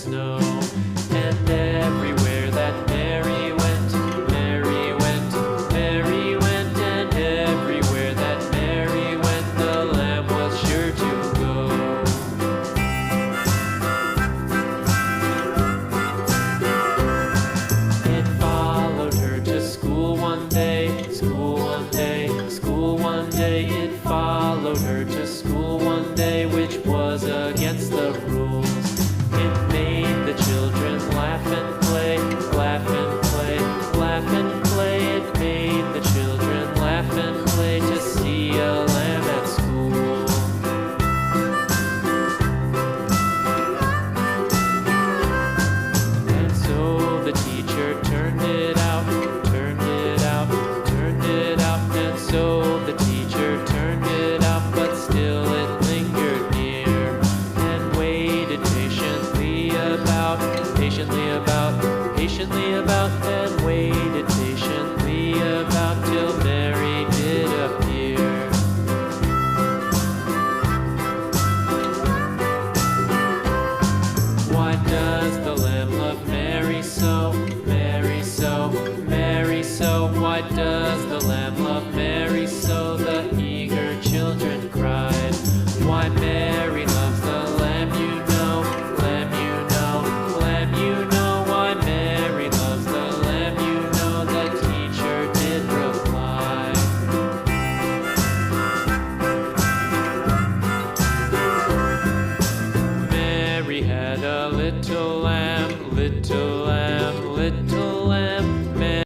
snow. And everywhere that Mary went, Mary went, Mary went, and everywhere that Mary went, the lamb was sure to go. It followed her to school one day, school one day, school one day. It followed her to school one day, which was against the rules. It made the children laugh and play, laugh and play, laugh and play. It made the children laugh and play to see a lamb at school. And so the teacher turned it out, turned it out, turned it out. And so the teacher turned it out, but still it lingered near and waited patiently about, patiently about, patiently about, and waited patiently about till Mary did appear. Why does the lamb love Mary so, Mary so, Mary so? Why does the lamb love Mary so? The eager children cried. Why Mary loves the lamb, you know, lamb, you know, lamb, you know. Why Mary loves the lamb, you know, the teacher did reply. Mary had a little lamb, little lamb, little lamb.